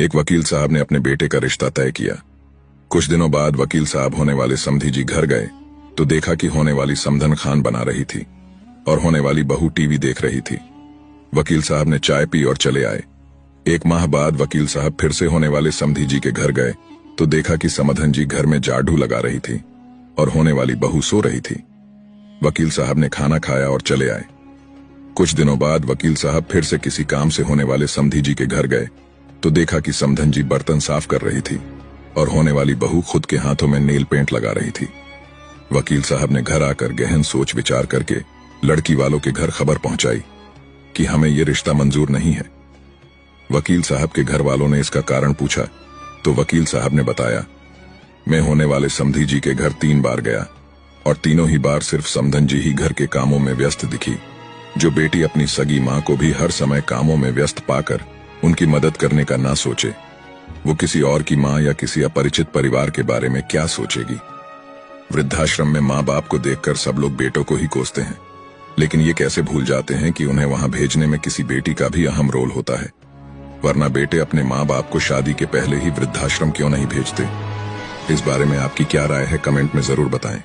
एक वकील साहब ने अपने बेटे का रिश्ता तय किया। कुछ दिनों बाद वकील साहब होने वाले समधी जी घर गए तो देखा कि होने वाली समधन खान बना रही थी और होने वाली बहू टीवी देख रही थी। वकील साहब ने चाय पी और चले आए। एक माह बाद वकील साहब फिर से होने वाले समधी जी के घर गए तो देखा कि समधन जी घर में झाड़ू लगा रही थी और होने वाली बहू सो रही थी। वकील साहब ने खाना खाया और चले आए। कुछ दिनों बाद वकील साहब फिर से किसी काम से होने वाले समधी जी के घर गए तो देखा कि समधन जी बर्तन साफ कर रही थी और होने वाली बहू खुद के हाथों में नेल पेंट लगा रही थी। वकील साहब ने घर आकर गहन सोच विचार करके लड़की वालों के घर खबर पहुंचाई कि हमें ये रिश्ता मंजूर नहीं है। वकील साहब के घर वालों ने इसका कारण पूछा तो वकील साहब ने बताया, मैं होने वाले समधी जी के घर 3 बार गया और तीनों ही बार सिर्फ समधन जी ही घर के कामों में व्यस्त दिखी। जो बेटी अपनी सगी मां को भी हर समय कामों में व्यस्त पाकर उनकी मदद करने का ना सोचे, वो किसी और की मां या किसी अपरिचित परिवार के बारे में क्या सोचेगी। वृद्धाश्रम में माँ बाप को देखकर सब लोग बेटों को ही कोसते हैं, लेकिन ये कैसे भूल जाते हैं कि उन्हें वहां भेजने में किसी बेटी का भी अहम रोल होता है। वरना बेटे अपने माँ बाप को शादी के पहले ही वृद्धाश्रम क्यों नहीं भेजते। इस बारे में आपकी क्या राय है, कमेंट में जरूर बताएं।